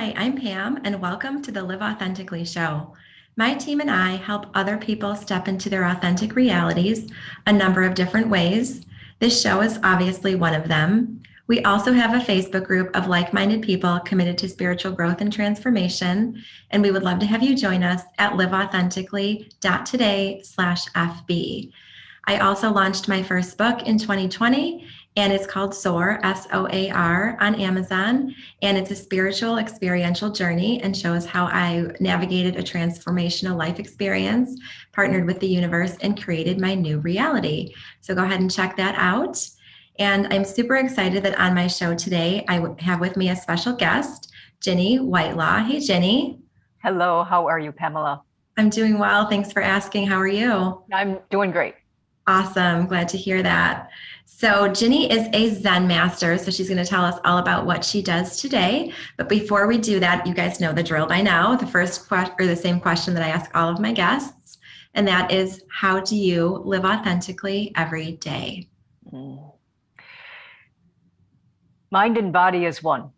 Hi, I'm Pam, and welcome to the Live Authentically show. My team and I help other people step into their authentic realities a number of different ways. This show is obviously one of them. We also have a Facebook group of like minded people committed to spiritual growth and transformation, and we would love to have you join us at liveauthentically.today/FB. I also launched my first book in 2020, and it's called SOAR, SOAR, on Amazon. And it's a spiritual experiential journey and shows how I navigated a transformational life experience, partnered with the universe, and created my new reality. So go ahead and check that out. And I'm super excited that on my show today, I have with me a special guest, Ginny Whitelaw. Hey, Ginny. Hello, how are you, Pamela? I'm doing well. Thanks for asking. How are you? I'm doing great. Awesome. Glad to hear that. So, Ginny is a Zen Master, so she's going to tell us all about what she does today. But before we do that, you guys know the drill by now. The first question, or the same question that I ask all of my guests, and that is, how do you live authentically every day? Mind and body as one.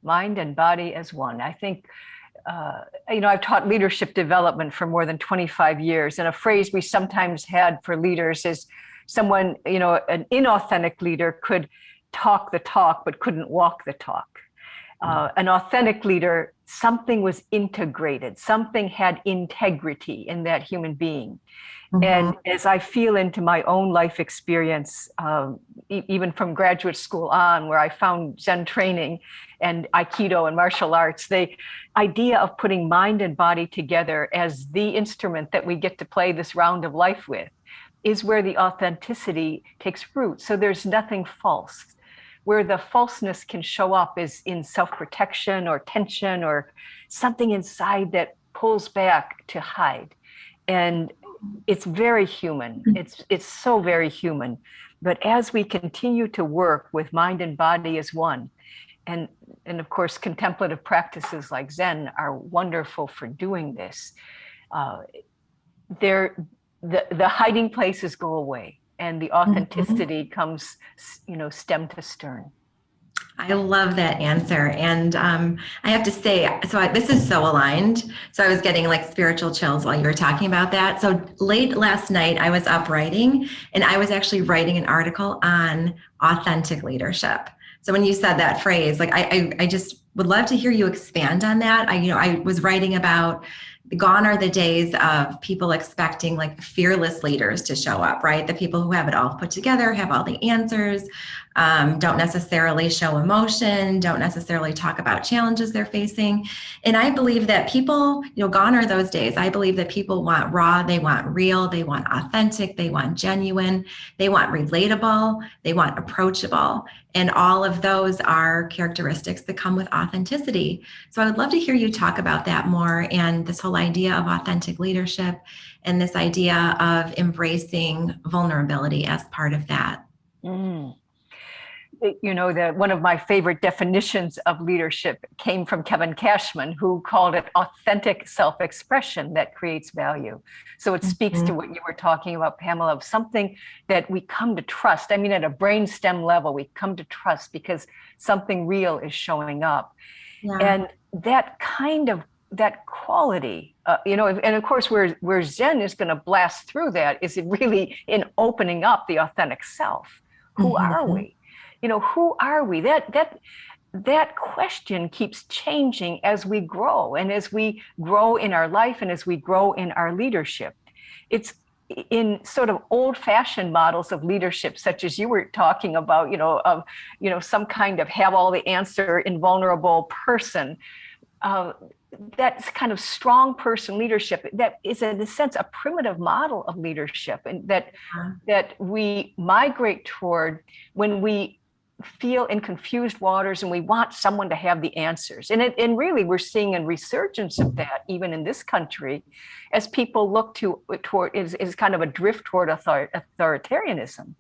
Mind and body as one. I think, I've taught leadership development for more than 25 years. And a phrase we sometimes had for leaders is someone, an inauthentic leader could talk the talk, but couldn't walk the talk. An authentic leader, something was integrated, something had integrity in that human being. Mm-hmm. And as I feel into my own life experience, even from graduate school on, where I found Zen training and Aikido and martial arts, the idea of putting mind and body together as the instrument that we get to play this round of life with is where the authenticity takes root. So there's nothing false. Where the falseness can show up is in self-protection or tension or something inside that pulls back to hide. And it's very human. It's so very human. But as we continue to work with mind and body as one, and of course, contemplative practices like Zen are wonderful for doing this, the hiding places go away. And the authenticity comes, stem to stern. I love that answer. And I have to say, this is so aligned. So I was getting like spiritual chills while you were talking about that. So late last night, I was up writing, and I was actually writing an article on authentic leadership. So when you said that phrase, like I just would love to hear you expand on that. I was writing about gone are the days of people expecting like fearless leaders to show up, right? The people who have it all put together, have all the answers, don't necessarily show emotion, don't necessarily talk about challenges they're facing. And I believe that people, gone are those days. I believe that people want raw, they want real, they want authentic, they want genuine, they want relatable, they want approachable. And all of those are characteristics that come with authenticity. So I would love to hear you talk about that more, and this whole idea of authentic leadership and this idea of embracing vulnerability as part of that. That one of my favorite definitions of leadership came from Kevin Cashman, who called it authentic self-expression that creates value. So it speaks to what you were talking about, Pamela, of something that we come to trust. I mean, at a brainstem level, we come to trust because something real is showing up. Yeah. And that quality, and of course, where Zen is going to blast through that is it really in opening up the authentic self. Who are we? Who are we? That question keeps changing as we grow, and as we grow in our life, and as we grow in our leadership. It's in sort of old-fashioned models of leadership, such as you were talking about, some kind of have all the answer, invulnerable person. That's kind of strong person leadership that is, in a sense, a primitive model of leadership, and that we migrate toward when we feel in confused waters and we want someone to have the answers. And really, we're seeing a resurgence of that even in this country, as people look toward is kind of a drift toward authoritarianism.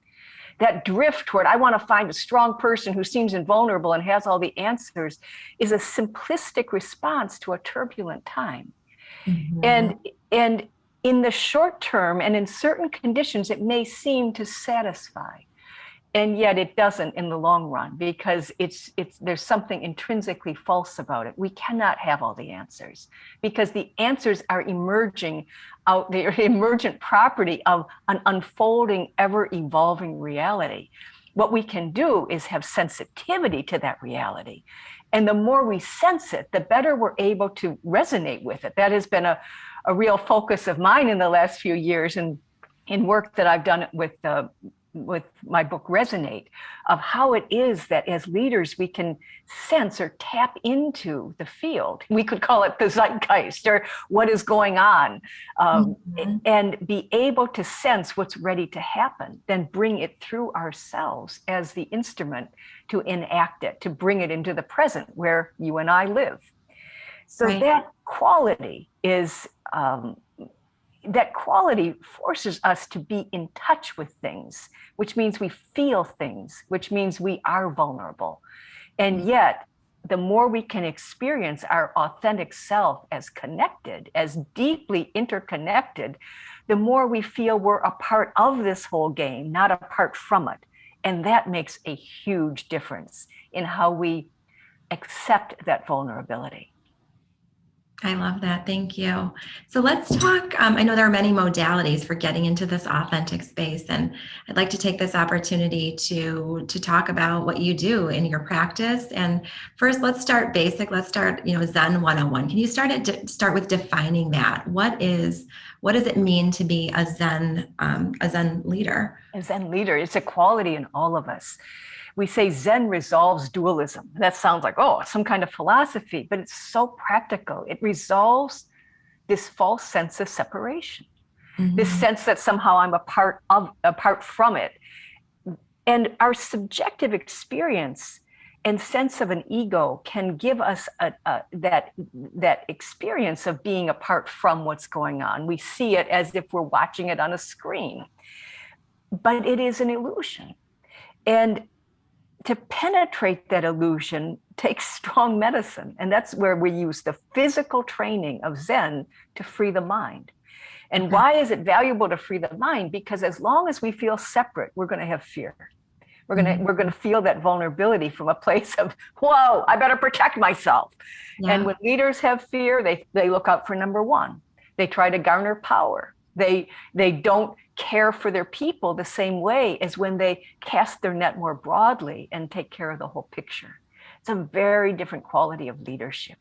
That drift toward, I want to find a strong person who seems invulnerable and has all the answers, is a simplistic response to a turbulent time. And in the short term and in certain conditions, it may seem to satisfy. And yet it doesn't in the long run, because there's something intrinsically false about it. We cannot have all the answers, because the answers are emerging out there, emergent property of an unfolding, ever evolving reality. What we can do is have sensitivity to that reality. And the more we sense it, the better we're able to resonate with it. That has been a real focus of mine in the last few years, and in work that I've done with my book Resonate, of how it is that as leaders we can sense or tap into the field. We could call it the zeitgeist, or what is going on, and be able to sense what's ready to happen, then bring it through ourselves as the instrument to enact it, to bring it into the present where you and I live. So Right. that quality is that quality forces us to be in touch with things, which means we feel things, which means we are vulnerable. And yet, the more we can experience our authentic self as connected, as deeply interconnected, the more we feel we're a part of this whole game, not apart from it. And that makes a huge difference in how we accept that vulnerability. I love that. Thank you. So let's talk. I know there are many modalities for getting into this authentic space, and I'd like to take this opportunity to talk about what you do in your practice. And first, let's start basic. Let's start, Zen 101. Can you start with defining that? What does it mean to be a Zen leader? A Zen leader, it's a quality in all of us. We say Zen resolves dualism. That sounds like, some kind of philosophy, but it's so practical. It resolves this false sense of separation, this sense that somehow I'm apart from it. And our subjective experience and sense of an ego can give us that experience of being apart from what's going on. We see it as if we're watching it on a screen, but it is an illusion. And to penetrate that illusion takes strong medicine. And that's where we use the physical training of Zen to free the mind. And why is it valuable to free the mind? Because as long as we feel separate, we're going to have fear. We're going to feel that vulnerability from a place of, whoa, I better protect myself. Yeah. And when leaders have fear, they look out for number one. They try to garner power. They don't care for their people the same way as when they cast their net more broadly and take care of the whole picture. It's a very different quality of leadership.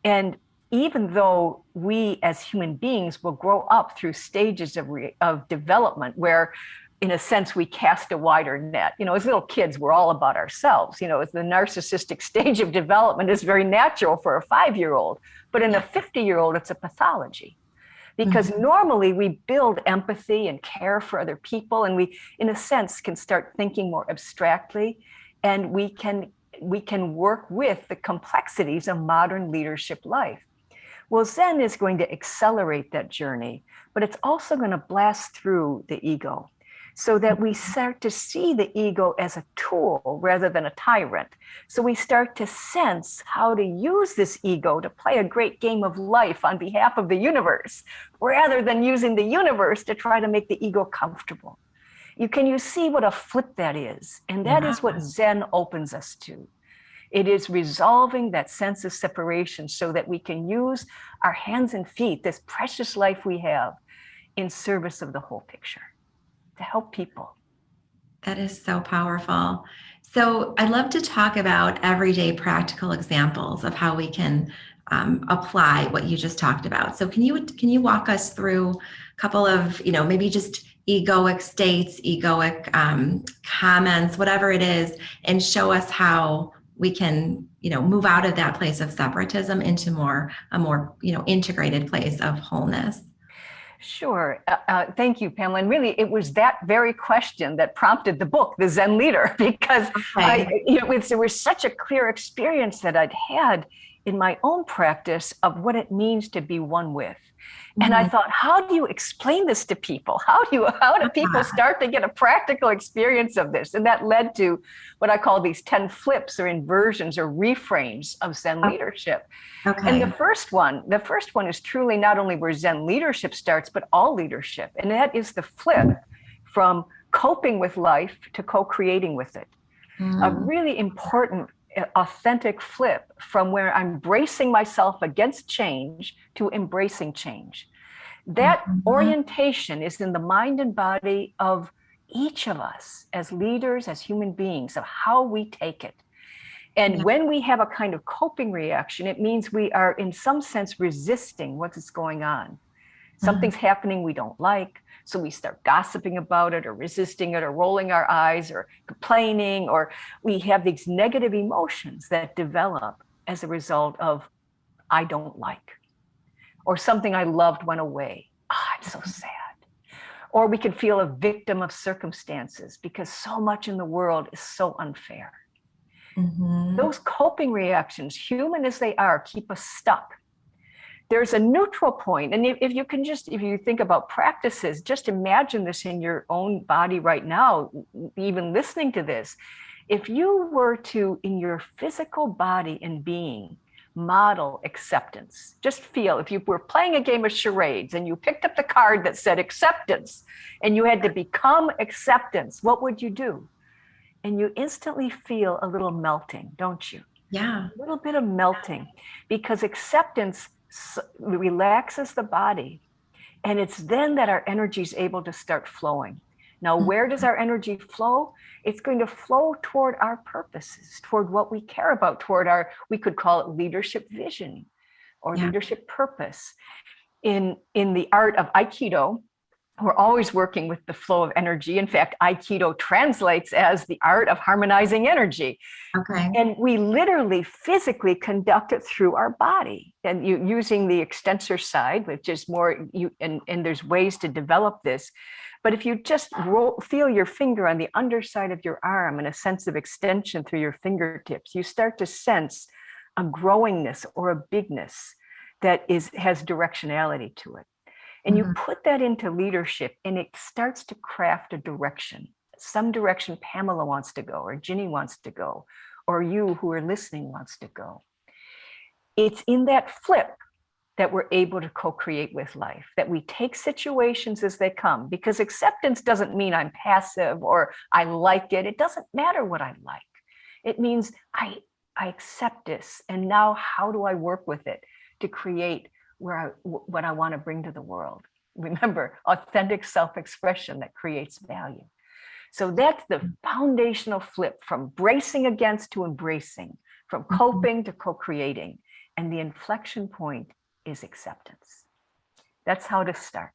And even though we as human beings will grow up through stages of development where, in a sense, we cast a wider net. As little kids, we're all about ourselves. The narcissistic stage of development is very natural for a 5-year-old, but in a 50-year-old, it's a pathology. Because normally we build empathy and care for other people, and we, in a sense, can start thinking more abstractly, and we can work with the complexities of modern leadership life. Well, Zen is going to accelerate that journey, but it's also going to blast through the ego, so that we start to see the ego as a tool rather than a tyrant. So we start to sense how to use this ego to play a great game of life on behalf of the universe, rather than using the universe to try to make the ego comfortable. Can you see what a flip that is? And that is what Zen opens us to. It is resolving that sense of separation so that we can use our hands and feet, this precious life we have, in service of the whole picture, to help people. That is so powerful. So I'd love to talk about everyday practical examples of how we can apply what you just talked about. So can you walk us through a couple of, maybe just egoic states, egoic comments, whatever it is, and show us how we can, move out of that place of separatism into a more, integrated place of wholeness? Sure. Thank you, Pamela. And really, it was that very question that prompted the book, The Zen Leader, because there was such a clear experience that I'd had in my own practice of what it means to be one with. And I thought, how do you explain this to people? How do people start to get a practical experience of this? And that led to what I call these 10 flips or inversions or reframes of Zen leadership. Okay. And the first one is truly not only where Zen leadership starts, but all leadership. And that is the flip from coping with life to co-creating with it. A really important, authentic flip from where I'm bracing myself against change to embracing change. That orientation is in the mind and body of each of us as leaders, as human beings, of how we take it. And when we have a kind of coping reaction, it means we are in some sense resisting what's going on. Something's happening we don't like, so we start gossiping about it or resisting it or rolling our eyes or complaining, or we have these negative emotions that develop as a result of I don't like, or something I loved went away. I'm so sad. Or we can feel a victim of circumstances because so much in the world is so unfair. Those coping reactions, human as they are, keep us stuck. There's a neutral point. And if you think about practices, just imagine this in your own body right now, even listening to this. If you were to, in your physical body and being, model acceptance, just feel, if you were playing a game of charades and you picked up the card that said acceptance and you had to become acceptance, what would you do? And you instantly feel a little melting, don't you? Yeah. A little bit of melting, because acceptance relaxes the body. And it's then that our energy is able to start flowing. Now, where does our energy flow? It's going to flow toward our purposes, toward what we care about, toward our, we could call it leadership vision or leadership purpose. In the art of Aikido, we're always working with the flow of energy. In fact, Aikido translates as the art of harmonizing energy. Okay. And we literally physically conduct it through our body, and using the extensor side, which is more, and there's ways to develop this. But if you just feel your finger on the underside of your arm and a sense of extension through your fingertips, you start to sense a growingness or a bigness that has directionality to it. And you put that into leadership and it starts to craft a direction, some direction Pamela wants to go, or Ginny wants to go, or you who are listening wants to go. It's in that flip that we're able to co-create with life, that we take situations as they come, because acceptance doesn't mean I'm passive or I like it. It doesn't matter what I like. It means I accept this. And now how do I work with it to create what I want to bring to the world? Remember, authentic self-expression that creates value. So that's the foundational flip from bracing against to embracing, from coping to co-creating. And the inflection point is acceptance. That's how to start.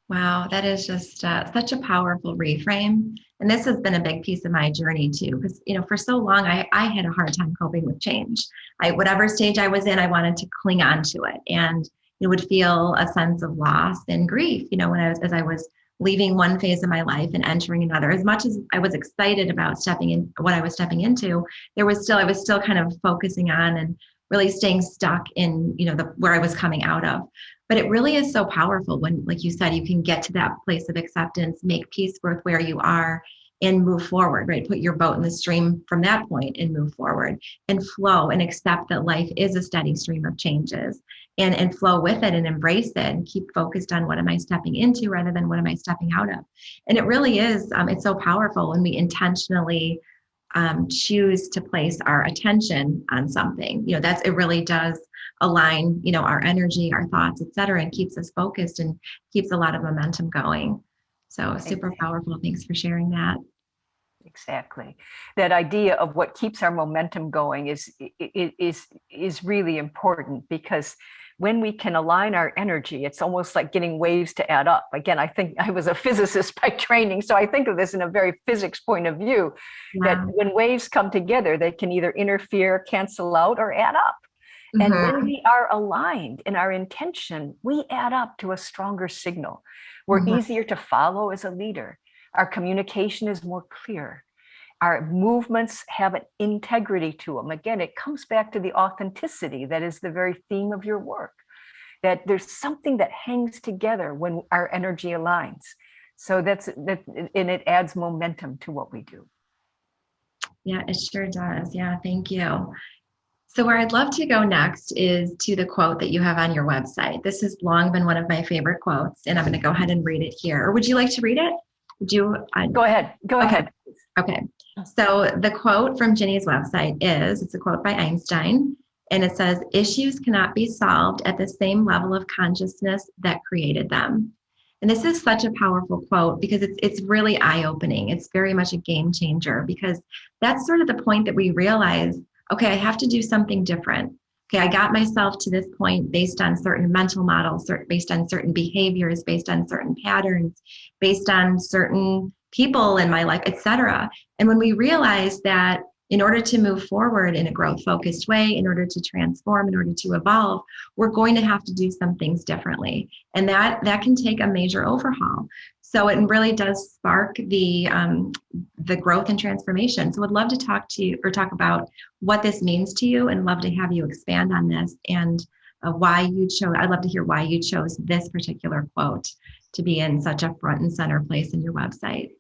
Wow, that is just such a powerful reframe. And this has been a big piece of my journey too, because, for so long, I had a hard time coping with change. Whatever stage I was in, I wanted to cling on to it. And it would feel a sense of loss and grief, as I was leaving one phase of my life and entering another. As much as I was excited about stepping in what I was stepping into, I was still kind of focusing on and really staying stuck in, where I was coming out of. But it really is so powerful when, like you said, you can get to that place of acceptance, make peace with where you are, and move forward, right? Put your boat in the stream from that point and move forward and flow and accept that life is a steady stream of changes, and flow with it and embrace it and keep focused on what am I stepping into rather than what am I stepping out of. And it really is, it's so powerful when we intentionally choose to place our attention on something. It really does align, our energy, our thoughts, et cetera, and keeps us focused and keeps a lot of momentum going. So super powerful. Thanks for sharing that. Exactly. That idea of what keeps our momentum going is really important, because when we can align our energy, it's almost like getting waves to add up. Again, I think I was a physicist by training, so I think of this in a very physics point of view, that when waves come together, they can either interfere, cancel out, or add up. And when we are aligned in our intention, we add up to a stronger signal. We're easier to follow as a leader. Our communication is more clear. Our movements have an integrity to them. Again, it comes back to the authenticity that is the very theme of your work, that there's something that hangs together when our energy aligns. So and it adds momentum to what we do. Yeah, it sure does. Yeah, thank you. So where I'd love to go next is to the quote that you have on your website. This has long been one of my favorite quotes, and I'm going to go ahead and read it here. Or would you like to read it? Go ahead. Go Okay. ahead. Okay. So the quote from Ginny's website it's a quote by Einstein, and it says, issues cannot be solved at the same level of consciousness that created them. And this is such a powerful quote because it's really eye-opening. It's very much a game changer because that's sort of the point that we realize, okay, I have to do something different. Okay, I got myself to this point based on certain mental models, based on certain behaviors, based on certain patterns, based on certain people in my life, etc. And when we realize that in order to move forward in a growth focused way, in order to transform, in order to evolve, we're going to have to do some things differently. And that can take a major overhaul. So it really does spark the growth and transformation. So I'd love to talk to you or talk about what this means to you, and love to have you expand on this and why you chose. I'd love to hear why you chose this particular quote to be in such a front and center place in your website.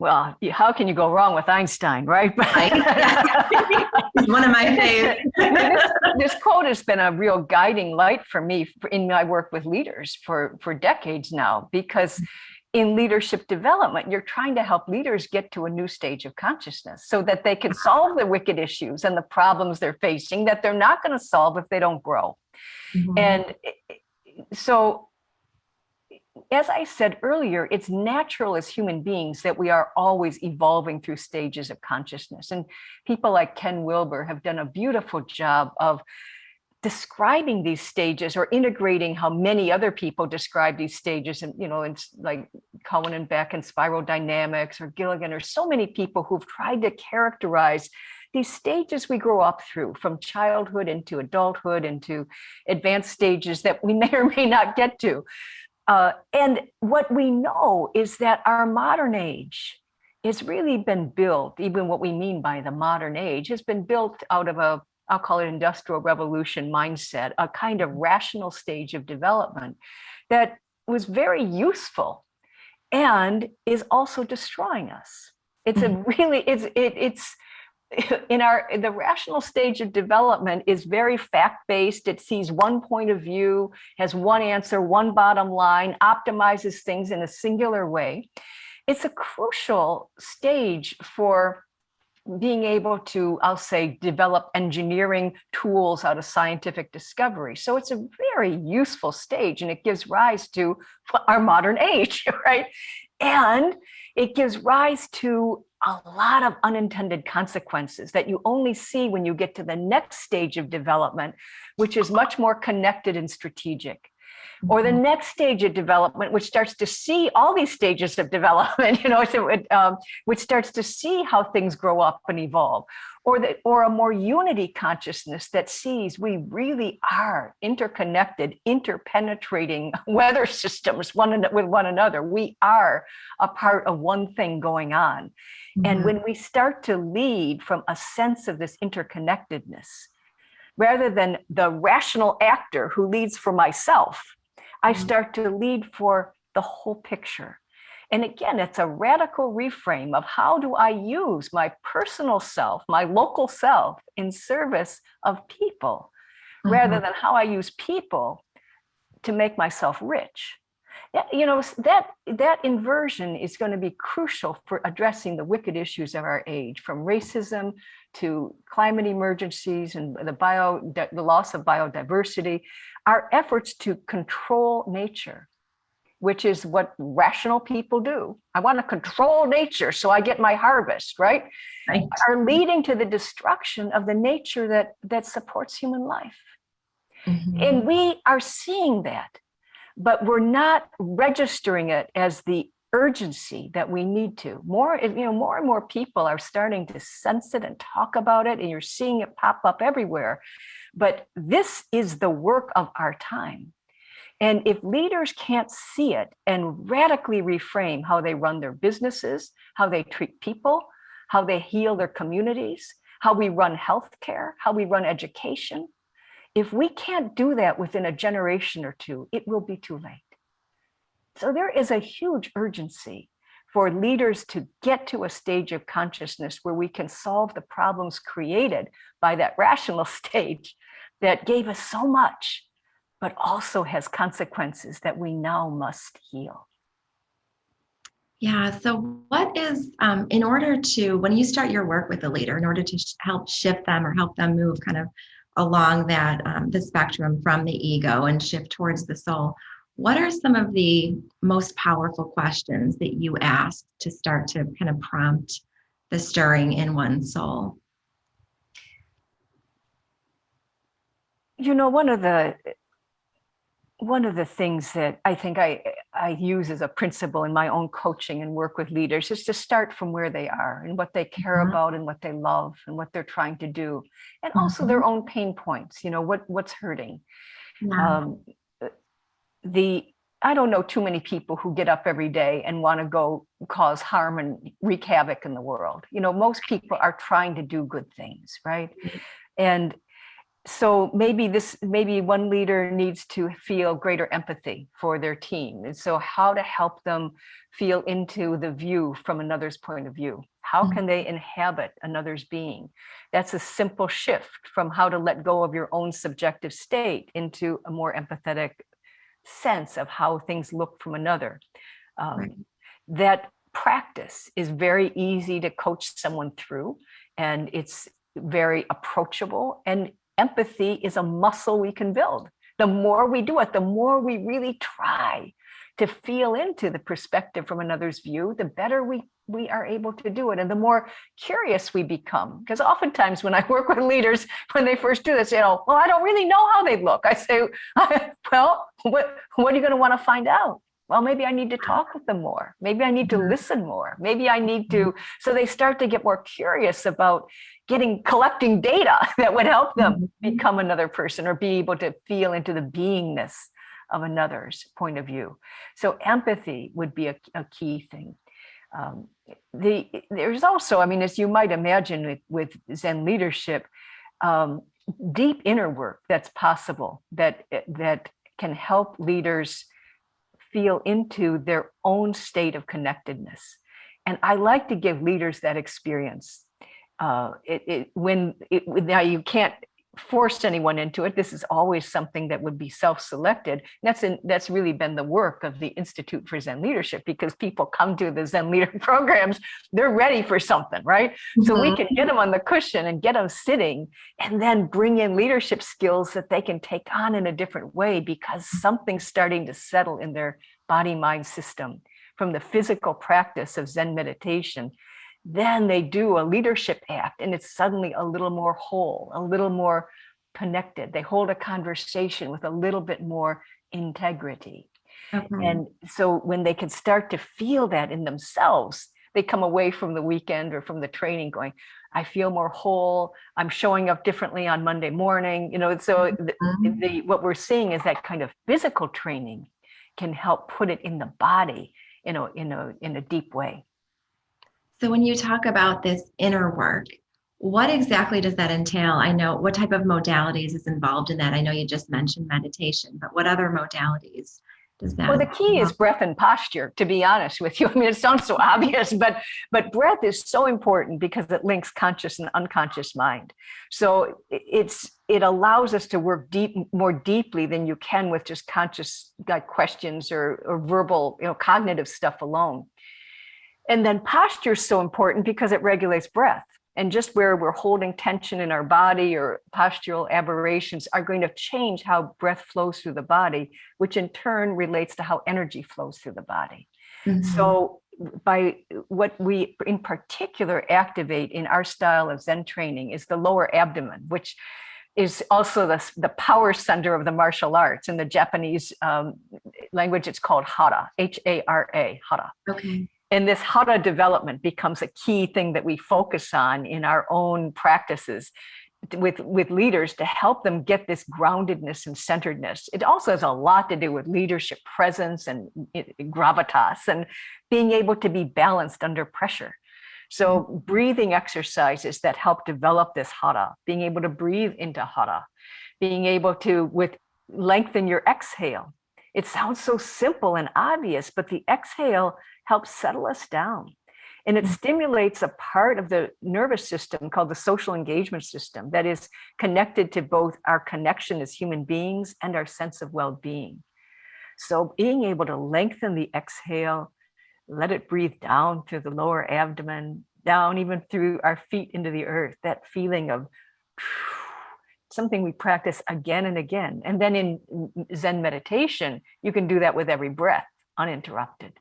Well, how can you go wrong with Einstein, right? He's one of my favorites. This quote has been a real guiding light for me in my work with leaders for decades now, because in leadership development, you're trying to help leaders get to a new stage of consciousness so that they can solve the wicked issues and the problems they're facing that they're not going to solve if they don't grow. Mm-hmm. And so, as I said earlier, it's natural as human beings that we are always evolving through stages of consciousness. And people like Ken Wilber have done a beautiful job of describing these stages, or integrating how many other people describe these stages. And, it's like Cohen and Beck and Spiral Dynamics, or Gilligan, or so many people who've tried to characterize these stages we grow up through, from childhood into adulthood into advanced stages that we may or may not get to. And what we know is that our modern age has really been built, even what we mean by the modern age, has been built out of I'll call it industrial revolution mindset, a kind of rational stage of development that was very useful and is also destroying us. It's a really, it's the rational stage of development is very fact-based. It sees one point of view, has one answer, one bottom line, optimizes things in a singular way. It's a crucial stage for being able to, I'll say, develop engineering tools out of scientific discovery. So it's a very useful stage, and it gives rise to our modern age, right? And it gives rise to a lot of unintended consequences that you only see when you get to the next stage of development, which is much more connected and strategic. Or the next stage of development, which starts to see all these stages of development, which starts to see how things grow up and evolve. Or a more unity consciousness that sees we really are interconnected, interpenetrating weather systems with one another. We are a part of one thing going on. Mm-hmm. And when we start to lead from a sense of this interconnectedness, rather than the rational actor who leads for myself, I start to lead for the whole picture. And again, it's a radical reframe of how do I use my personal self, my local self, in service of people, rather than how I use people to make myself rich. That inversion is going to be crucial for addressing the wicked issues of our age, from racism to climate emergencies and the loss of biodiversity. Our efforts to control nature, which is what rational people do. I want to control nature so I get my harvest, right? Are leading to the destruction of the nature that supports human life. Mm-hmm. And we are seeing that, but we're not registering it as the urgency that we need to. More and more people are starting to sense it and talk about it, and you're seeing it pop up everywhere. But this is the work of our time. And if leaders can't see it and radically reframe how they run their businesses, how they treat people, how they heal their communities, how we run healthcare, how we run education, if we can't do that within a generation or two, it will be too late. So there is a huge urgency for leaders to get to a stage of consciousness where we can solve the problems created by that rational stage that gave us so much, but also has consequences that we now must heal. Yeah. So, what is, in order to, when you start your work with a leader, in order to help shift them or help them move kind of along that, the spectrum from the ego and shift towards the soul, what are some of the most powerful questions that you ask to start to kind of prompt the stirring in one's soul? You know, one of the things that I think I use as a principle in my own coaching and work with leaders is to start from where they are and what they care Mhm. about and what they love and what they're trying to do, and also their Mhm. own pain points. You know, what's hurting. Yeah. Um, the I don't know too many people who get up every day and want to go cause harm and wreak havoc in the world. You know, most people are trying to do good things, right? And so maybe one leader needs to feel greater empathy for their team, and so how to help them feel into the view from another's point of view. How Mhm. can they inhabit another's being? That's a simple shift from how to let go of your own subjective state into a more empathetic sense of how things look from another. Right. That practice is very easy to coach someone through, and it's very approachable. And empathy is a muscle we can build. The more we do it, the more we really try to feel into the perspective from another's view, the better we are able to do it, and the more curious we become. Because oftentimes when I work with leaders, when they first do this, well, I don't really know how they look. I say, well, what are you going to want to find out? Well, maybe I need to talk with them more. Maybe I need to Mhm. listen more. Maybe I need to. So they start to get more curious about collecting data that would help them Mhm. become another person or be able to feel into the beingness of another's point of view. So empathy would be a key thing. Um, there's also, I mean, as you might imagine with Zen leadership, um, deep inner work that's possible that can help leaders feel into their own state of connectedness. And I like to give leaders that experience. Now you can't force anyone into it. This is always something that would be self-selected. That's really been the work of the Institute for Zen Leadership, because people come to the Zen Leader programs, they're ready for something, right? So we can get them on the cushion and get them sitting, and then bring in leadership skills that they can take on in a different way, because something's starting to settle in their body-mind system from the physical practice of Zen meditation. Then they do a leadership act, and it's suddenly a little more whole, a little more connected. They hold a conversation with a little bit more integrity. Okay. And so when they can start to feel that in themselves, they come away from the weekend or from the training going, I feel more whole. I'm showing up differently on Monday morning. You know, so Mhm. what we're seeing is that kind of physical training can help put it in the body, in a deep way. So when you talk about this inner work, what exactly does that entail? I know what type of modalities is involved in that. I know you just mentioned meditation, but what other modalities does Well, that the key is involve? breath and posture, to be honest with you. I mean, it sounds so obvious, but breath is so important because it links conscious and unconscious mind. So it allows us to work more deeply than you can with just conscious like questions or verbal, cognitive stuff alone. And then posture is so important because it regulates breath. And just where we're holding tension in our body or postural aberrations are going to change how breath flows through the body, which in turn relates to how energy flows through the body. Mhm. So, by what we in particular activate in our style of Zen training is the lower abdomen, which is also the power center of the martial arts. In the Japanese language, it's called hara, H-A-R-A, hara. Okay. And this hara development becomes a key thing that we focus on in our own practices with leaders to help them get this groundedness and centeredness. It also has a lot to do with leadership presence and gravitas and being able to be balanced under pressure. So breathing exercises that help develop this hara, being able to breathe into hara, being able to lengthen your exhale. It sounds so simple and obvious, but the exhale helps settle us down. And it stimulates a part of the nervous system called the social engagement system that is connected to both our connection as human beings and our sense of well-being. So being able to lengthen the exhale, let it breathe down through the lower abdomen, down even through our feet into the earth. That feeling of something we practice again and again. And then in Zen meditation, you can do that with every breath, uninterrupted.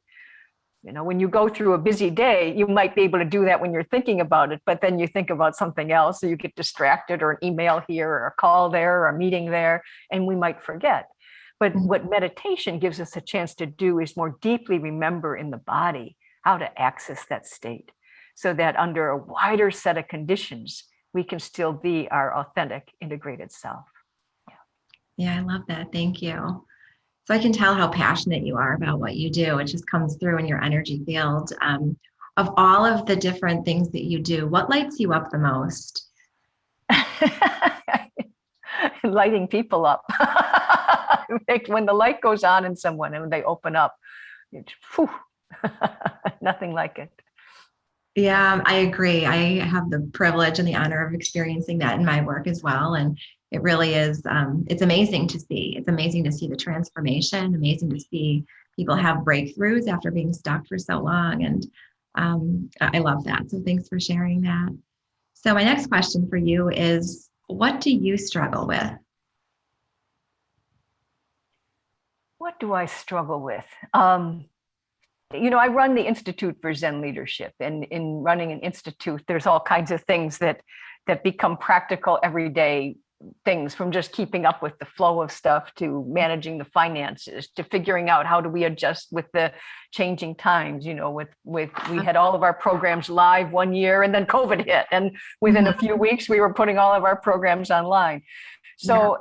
You know, when you go through a busy day, you might be able to do that when you're thinking about it, but then you think about something else, so you get distracted, or an email here, or a call there, or a meeting there, and we might forget. But what meditation gives us a chance to do is more deeply remember in the body how to access that state, so that under a wider set of conditions, we can still be our authentic, integrated self. Yeah, I love that. Thank you. So I can tell how passionate you are about what you do. It just comes through in your energy field. Of all of the different things that you do, what lights you up the most? Lighting people up. When the light goes on in someone and they open up, it's, nothing like it. Yeah, I agree. I have the privilege and the honor of experiencing that in my work as well. And it really is, it's amazing to see. It's amazing to see the transformation, amazing to see people have breakthroughs after being stuck for so long. And I love that. So thanks for sharing that. So my next question for you is, what do you struggle with? What do I struggle with? You know, I run the Institute for Zen Leadership, and in running an institute, there's all kinds of things that become practical everyday things, from just keeping up with the flow of stuff to managing the finances to figuring out how do we adjust with the changing times. You know, we had all of our programs live one year, and then COVID hit, and within a few weeks we were putting all of our programs online. So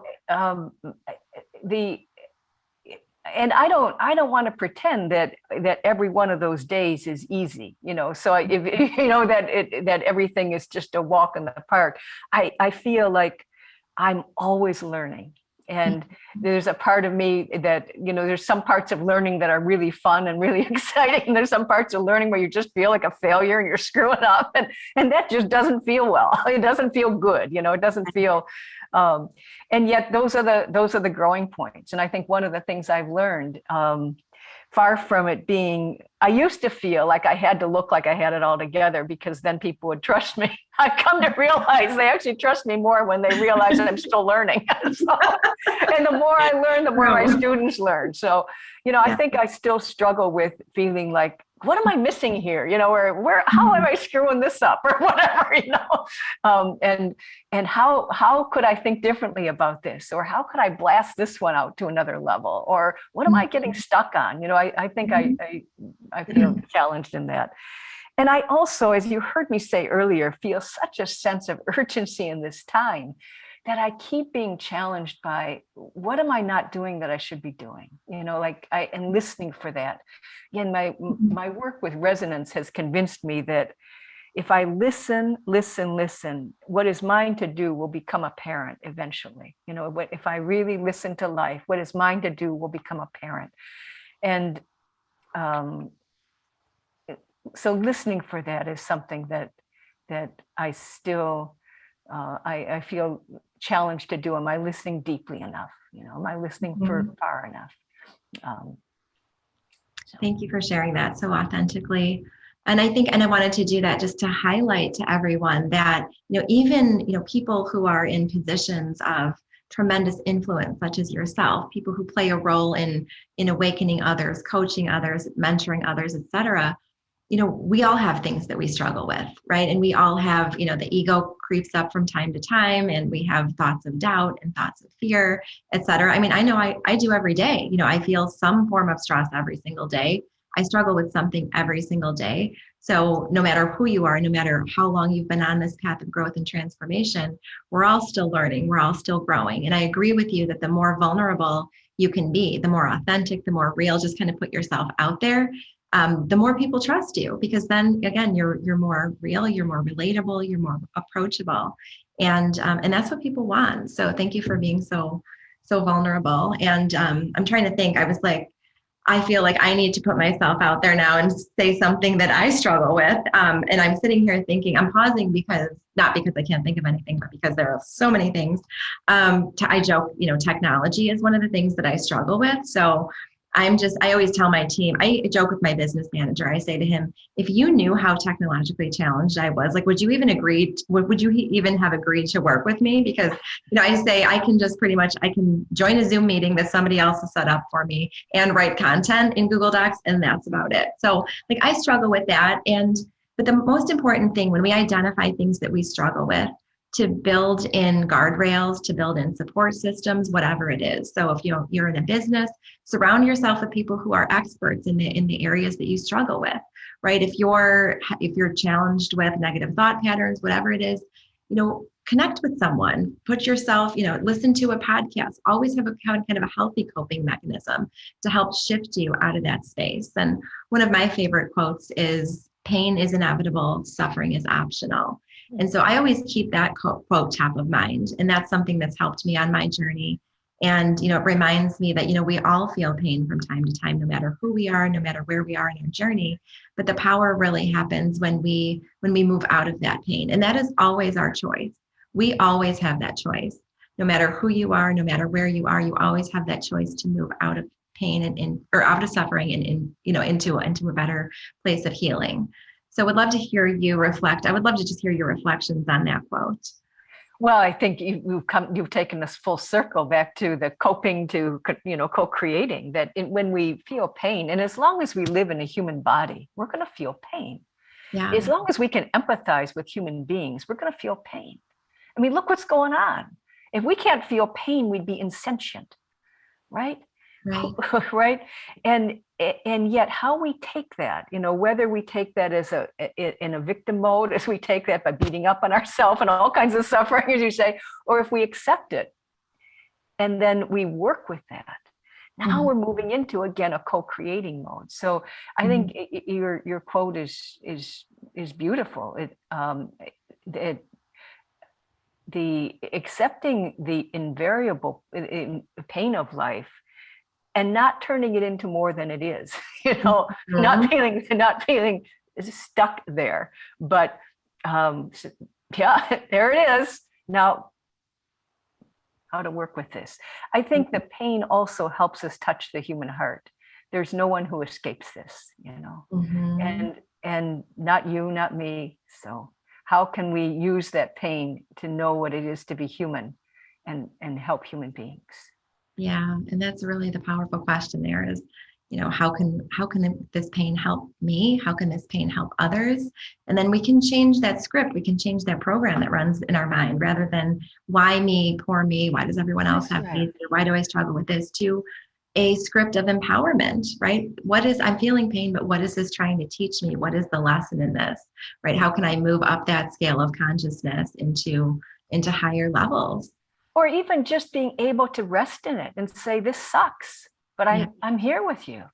and I don't want to pretend that every one of those days is easy, you know. So if you know that everything is just a walk in the park, I feel like I'm always learning. And there's a part of me that, you know, there's some parts of learning that are really fun and really exciting. And there's some parts of learning where you just feel like a failure and you're screwing up, and that just doesn't feel well. It doesn't feel good, you know. It doesn't feel. And yet those are the growing points. And I think one of the things I've learned, far from it being, I used to feel like I had to look like I had it all together because then people would trust me. I've come to realize they actually trust me more when they realize that I'm still learning. So, and the more I learn, the more my students learn. So, you know, I think I still struggle with feeling like, what am I missing here? You know, or how am I screwing this up, or whatever, you know? And how could I think differently about this? Or how could I blast this one out to another level? Or what am I getting stuck on? You know, I think I feel challenged in that. And I also, as you heard me say earlier, feel such a sense of urgency in this time that I keep being challenged by, what am I not doing that I should be doing? You know, like I am listening for that. Again, my work with resonance has convinced me that if I listen, what is mine to do will become apparent eventually. You know, if I really listen to life, what is mine to do will become apparent. And so listening for that is something that I still, I feel challenged to do. Am I listening deeply enough? You know, am I listening for far enough? Thank you for sharing that so authentically. And I think, and I wanted to do that just to highlight to everyone that, you know, even, you know, people who are in positions of tremendous influence, such as yourself, people who play a role in awakening others, coaching others, mentoring others, et cetera, you know, we all have things that we struggle with, right? And we all have, you know, the ego creeps up from time to time, and we have thoughts of doubt and thoughts of fear, et cetera. I mean, I know I do every day. You know, I feel some form of stress every single day. I struggle with something every single day. So no matter who you are, no matter how long you've been on this path of growth and transformation, we're all still learning. We're all still growing. And I agree with you that the more vulnerable you can be, the more authentic, the more real, just kind of put yourself out there, the more people trust you, because then again, you're more real, you're more relatable, you're more approachable. And that's what people want. So thank you for being so vulnerable. And I'm trying to think, I was like, I feel like I need to put myself out there now and say something that I struggle with. And I'm sitting here thinking, I'm pausing not because I can't think of anything, but because there are so many things. I joke, you know, technology is one of the things that I struggle with. So I always tell my team, I joke with my business manager. I say to him, if you knew how technologically challenged I was, like, would you even even have agreed to work with me? Because, I say I can just I can join a Zoom meeting that somebody else has set up for me and write content in Google Docs, and that's about it. So like, I struggle with that. But the most important thing when we identify things that we struggle with, to build in guardrails, to build in support systems, whatever it is. So if you're in a business, surround yourself with people who are experts in the areas that you struggle with, right? If you're challenged with negative thought patterns, whatever it is, connect with someone, put yourself, listen to a podcast, always have a kind of a healthy coping mechanism to help shift you out of that space. And one of my favorite quotes is, pain is inevitable, suffering is optional. And so I always keep that quote top of mind. And that's something that's helped me on my journey. And, it reminds me that, we all feel pain from time to time, no matter who we are, no matter where we are in our journey. But the power really happens when we move out of that pain. And that is always our choice. We always have that choice. No matter who you are, no matter where you are, you always have that choice to move out of pain or out of suffering and into a better place of healing. So I would love to hear you reflect. I would love to just hear your reflections on that quote. Well, I think you've taken us full circle back to the coping, to co-creating, that when we feel pain, and as long as we live in a human body, we're going to feel pain. Yeah. As long as we can empathize with human beings, we're going to feel pain. I mean, look what's going on. If we can't feel pain, we'd be insentient, right? Right. Right. And yet how we take that, whether we take that as in a victim mode, as we take that by beating up on ourselves and all kinds of suffering, as you say, or if we accept it and then we work with that. Now we're moving into, again, a co-creating mode. So I think your quote is beautiful. The accepting the invariable pain of life and not turning it into more than it is, not feeling stuck there. But yeah, there it is. Now, how to work with this. I think the pain also helps us touch the human heart. There's no one who escapes this, and not you, not me. So how can we use that pain to know what it is to be human and help human beings? Yeah, and that's really the powerful question there is, how can this pain help me? How can this pain help others? And then we can change that script. We can change that program that runs in our mind, rather than why me, poor me, why does everyone else have these? Why do I struggle with this? To a script of empowerment, right? I'm feeling pain, but what is this trying to teach me? What is the lesson in this, right? How can I move up that scale of consciousness into higher levels? Or even just being able to rest in it and say, this sucks, but I'm here with you.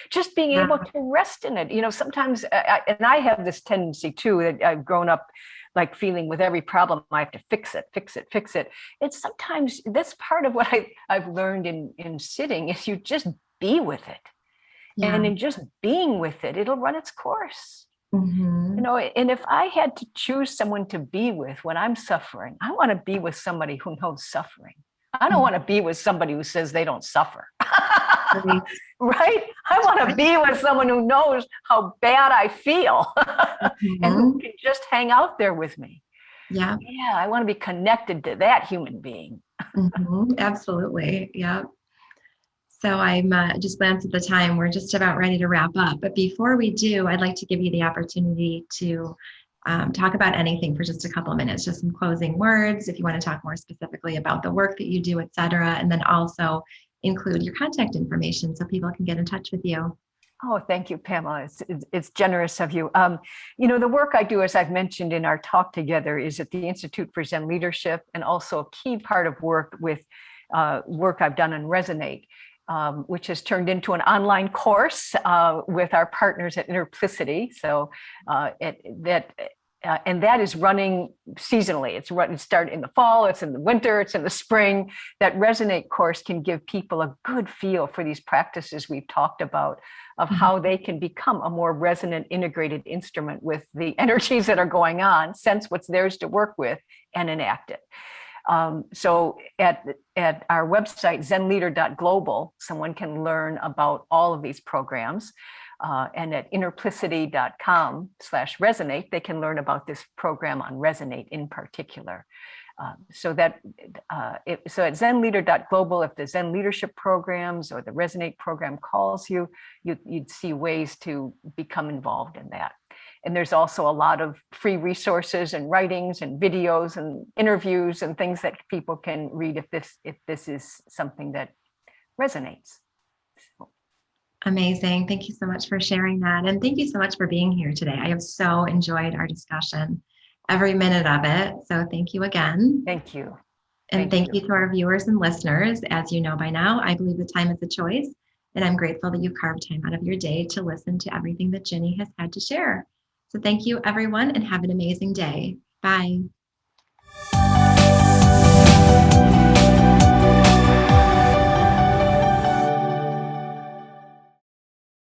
Just being able to rest in it. Sometimes, I have this tendency too, that I've grown up like feeling with every problem, I have to fix it. It's sometimes, that's part of what I've learned in sitting, is you just be with it. Yeah. And in just being with it, it'll run its course. And if I had to choose someone to be with when I'm suffering, I want to be with somebody who knows suffering. I don't want to be with somebody who says they don't suffer. Right? I want to be with someone who knows how bad I feel and who can just hang out there with me. Yeah, I want to be connected to that human being. Absolutely. Yeah. So I'm just glanced at the time. We're just about ready to wrap up. But before we do, I'd like to give you the opportunity to talk about anything for just a couple of minutes, just some closing words, if you want to talk more specifically about the work that you do, et cetera, and then also include your contact information so people can get in touch with you. Oh, thank you, Pamela. It's generous of you. The work I do, as I've mentioned in our talk together, is at the Institute for Zen Leadership, and also a key part of work with work I've done on Resonate, which has turned into an online course with our partners at Interplicity. So and that is running seasonally. It started in the fall, it's in the winter, it's in the spring. That Resonate course can give people a good feel for these practices we've talked about, of how they can become a more resonant, integrated instrument with the energies that are going on, sense what's theirs to work with, and enact it. So at our website, zenleader.global, someone can learn about all of these programs. And at innerplicity.com/resonate, they can learn about this program on Resonate in particular. So at zenleader.global, if the Zen leadership programs or the Resonate program calls you, you'd see ways to become involved in that. And there's also a lot of free resources and writings and videos and interviews and things that people can read if this is something that resonates. So. Amazing. Thank you so much for sharing that. And thank you so much for being here today. I have so enjoyed our discussion, every minute of it. So thank you again. Thank you. And thank you to our viewers and listeners. As you know by now, I believe the time is a choice. And I'm grateful that you carved time out of your day to listen to everything that Ginny has had to share. So thank you, everyone, and have an amazing day. Bye.